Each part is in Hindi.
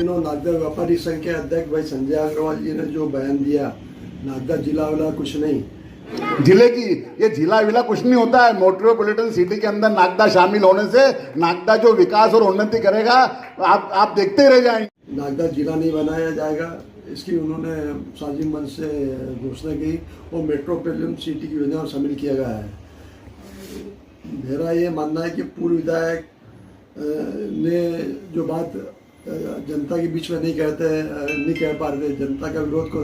दिनों नागदा व्यापारी संघ के अध्यक्ष भाई संजय अग्रवाल जी ने जो बयान दिया, नागदा जिला वाला कुछ नहीं, जिले की ये जिला विला कुछ नहीं होता है। मेट्रोपॉलिटन सिटी के अंदर नागदा शामिल होने से नागदा जो विकास और उन्नति करेगा आप देखते रह जाएंगे। नागदा जिला नहीं बनाया जाएगा, इसकी उन्होंने साजिश मंच से घोषणा की और मेट्रोपॉलिटन सिटी की योजना में शामिल किया गया है। मेरा ये मानना है कि पूर्व विधायक ने जो बात जनता के बीच में नहीं कह पा रहे थे, जनता का विरोध को,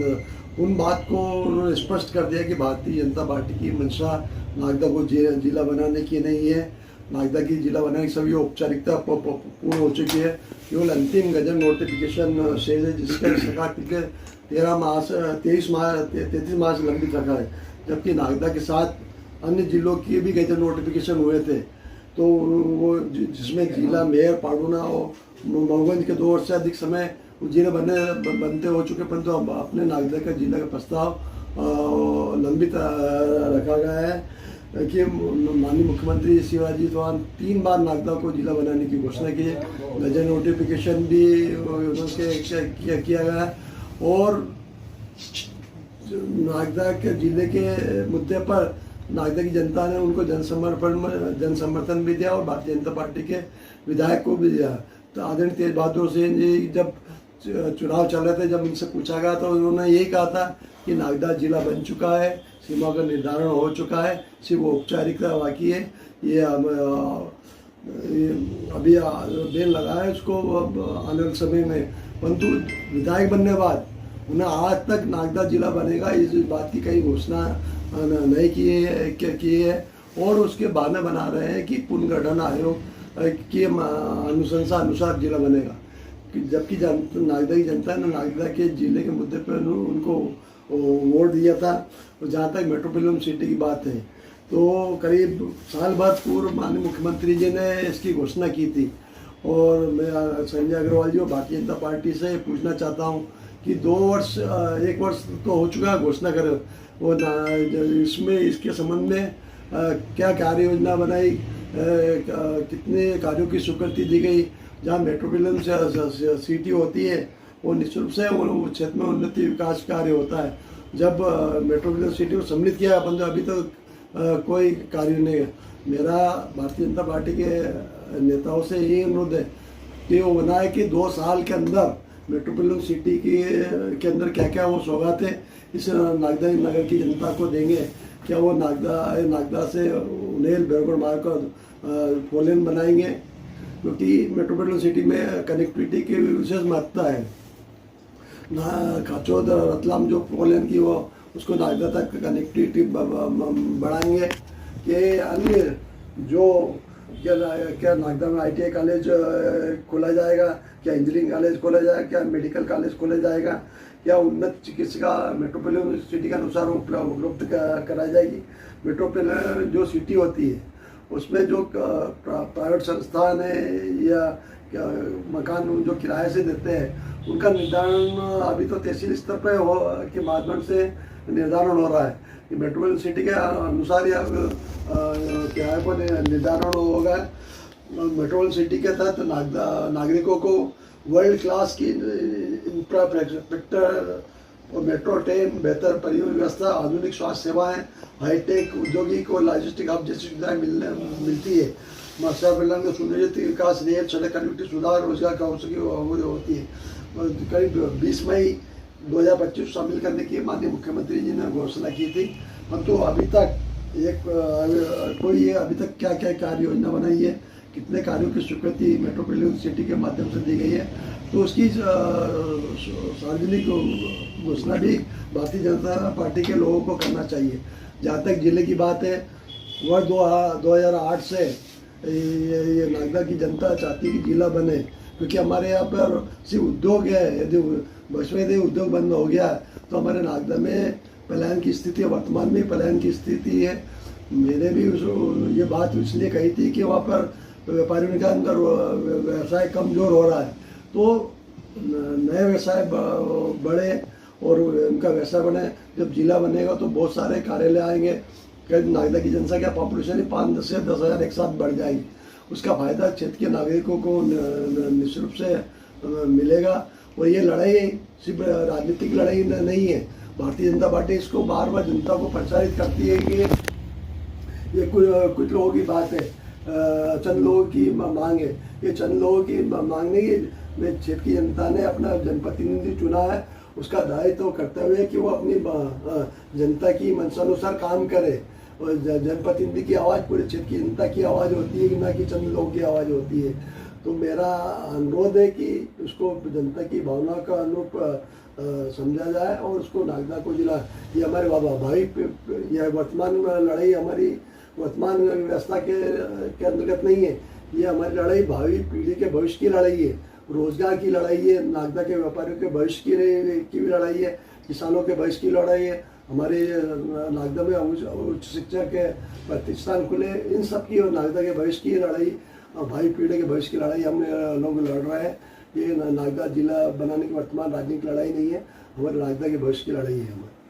उन बात को उन्होंने स्पष्ट कर दिया कि भारतीय जनता पार्टी की मंशा नागदा को जिला बनाने की नहीं है। नागदा की जिला बनाने की सभी औपचारिकता पूर्ण हो चुकी है। केवल अंतिम गजन नोटिफिकेशन शेष है, जिसका पिछले 33 माह से लंबित रखा है, जबकि नागदा के साथ अन्य जिलों के भी गजन नोटिफिकेशन हुए थे। तो वो जिसमें जिला मेयर पाडुना और मऊगंज के 2 वर्ष से अधिक समय जिले बनते हो चुके, परंतु अब अपने नागदा का जिला का प्रस्ताव लंबित रखा गया है कि माननीय मुख्यमंत्री शिवराज चौहान 3 बार नागदा को जिला बनाने की घोषणा की है। गजन नोटिफिकेशन भी उनके किया गया है और नागदा के जिले के मुद्दे पर नागदा की जनता ने उनको जन समर्थन भी दिया और भारतीय जनता पार्टी के विधायक को भी दिया। तो आदरणीय तेज बहादुर सिंह जी जब चुनाव चल रहे थे, जब उनसे पूछा गया तो उन्होंने यही कहा था कि नागदा जिला बन चुका है, सीमा का निर्धारण हो चुका है, सिर्फ औपचारिकता बाकी है। ये अभी बेल लगा है उसको आने वाले समय में, परंतु विधायक बनने बाद उन्हें आज तक नागदा जिला बनेगा इस बात की कई घोषणा नहीं की है और उसके बहाने बना रहे हैं कि पुनर्गठन आयोग के अनुशंसा अनुसार जिला बनेगा, जबकि नागदा की जनता ने नागदा के जिले के मुद्दे पर उनको वोट दिया था। और जहाँ तक मेट्रोपॉलिटन सिटी की बात है तो करीब साल भर पूर्व माननीय मुख्यमंत्री जी ने इसकी घोषणा की थी और मैं संजय अग्रवाल जी और भारतीय जनता पार्टी से पूछना चाहता हूँ कि 1 वर्ष तो हो चुका है घोषणा करे, वो इसमें इसके संबंध में क्या कार्य योजना बनाई, कितने कार्यों की स्वीकृति दी गई। जहाँ मेट्रोपॉलिटन सिटी होती है वो निश्चित रूप से वो क्षेत्र में उन्नति विकास कार्य होता है। जब मेट्रोपॉलिटन सिटी को सम्मिलित किया अपन तो अभी तक कोई कार्य नहीं है। मेरा भारतीय जनता पार्टी के नेताओं से यही अनुरोध है कि वो बनाए कि 2 साल के अंदर मेट्रोपॉलिटन सिटी के अंदर क्या क्या वो सौगातें इस नागदा नगर की जनता को देंगे। क्या वो नागदा से उनेल बेरगढ़ मार्ग का 4 लेन बनाएंगे, क्योंकि मेट्रोपॉलिटन सिटी में कनेक्टिविटी की विशेष महत्ता है। खाचोद रतलाम जो 4 लेन की वो उसको नागदा तक कनेक्टिविटी बढ़ाएंगे कि अन्य जो क्या नागदा में ITI कॉलेज खोला जाएगा, क्या इंजीनियरिंग कॉलेज खोला जाएगा, क्या मेडिकल कॉलेज खोला जाएगा, क्या उन्नत चिकित्सा मेट्रोपॉलिटन सिटी के अनुसार उपलब्ध कराई जाएगी। मेट्रोपॉलिटन जो सिटी होती है उसमें जो प्राइवेट संस्थान है या मकान जो किराए से देते हैं उनका निर्धारण अभी तो तहसील स्तर पर के माध्यम से निर्धारण हो रहा है कि मेट्रोपॉलिटन सिटी के अनुसार या किराए पर निर्धारण होगा। मेट्रोपॉलिटन सिटी के तहत नागरिकों को वर्ल्ड क्लास की इंफ्रास्ट्रक्चर और मेट्रो ट्रेन, बेहतर परिवहन व्यवस्था, आधुनिक स्वास्थ्य सेवाएं, हाईटेक औद्योगिक और लॉजिस्टिक हब जैसी सुविधाएं मिलती है। मेट्रोपॉलिटन का सुनियोजित विकास, रेल सड़क कनेक्टिविटी सुधार, रोजगार का अवसर की होती है। करीब 20 मई 2025 शामिल करने की माननीय मुख्यमंत्री जी ने घोषणा की थी, परंतु अभी तक अभी तक क्या क्या कार्य योजना बनाई है, कितने कार्यों की स्वीकृति मेट्रोपॉलिटन सिटी के माध्यम से दी गई है, तो उसकी सार्वजनिक घोषणा भी भारतीय जनता पार्टी के लोगों को करना चाहिए। जहाँ तक जिले की बात है, वर्ष 2008 से ये नागदा की जनता चाहती है कि जिला बने, क्योंकि हमारे यहाँ पर सिर्फ उद्योग है। यदि वैश्विक उद्योग बंद हो गया तो हमारे नागदा में पलायन की स्थिति, वर्तमान में पलायन की स्थिति है। मैंने भी ये बात इसलिए कही थी कि वहाँ पर व्यापारियों के अंदर व्यवसाय कमज़ोर हो रहा है, तो नए व्यवसाय बढ़े और उनका व्यवसाय बने। जब जिला बनेगा तो बहुत सारे कार्यालय आएंगे। नागदा की जनसंख्या पॉपुलेशन ही 5 से 10 हज़ार एक साथ बढ़ जाएगी। उसका फायदा क्षेत्र के नागरिकों को निश्चित रूप से मिलेगा। और ये लड़ाई सिर्फ राजनीतिक लड़ाई नहीं है। भारतीय जनता पार्टी इसको बार बार जनता को प्रचारित करती है कि ये कुछ लोगों की बात है, चंद लोगों की मांग है। ये चंद लोगों की मांग नहीं है। क्षेत्र की जनता ने अपना जनप्रतिनिधि चुना है, उसका दायित्व कर्तव्य है कि वो अपनी जनता की मंशानुसार काम करे। और जनप्रतिनिधि की आवाज़ पूरे क्षेत्र की जनता की आवाज़ होती है, ना कि चंद लोगों की आवाज़ होती है। तो मेरा अनुरोध है कि उसको जनता की भावना का अनुरूप समझा जाए और उसको नागदा को जिला, ये हमारे भावी यह वर्तमान लड़ाई हमारी वर्तमान व्यवस्था के अंतर्गत नहीं है। ये हमारी लड़ाई भावी पीढ़ी के भविष्य की लड़ाई है, रोजगार की लड़ाई है, नागदा के व्यापारियों के भविष्य की भी लड़ाई है, किसानों के भविष्य की लड़ाई है। हमारे नागदा में उच्च शिक्षा के प्रतिष्ठान खुले, इन सब की और नागदा के भविष्य की लड़ाई, भावी पीढ़ी के भविष्य की लड़ाई हम लोग लड़ रहे हैं। ये नागदा जिला बनाने की वर्तमान राजनीतिक लड़ाई नहीं है, हमारे नागदा के भविष्य की लड़ाई है हमारी।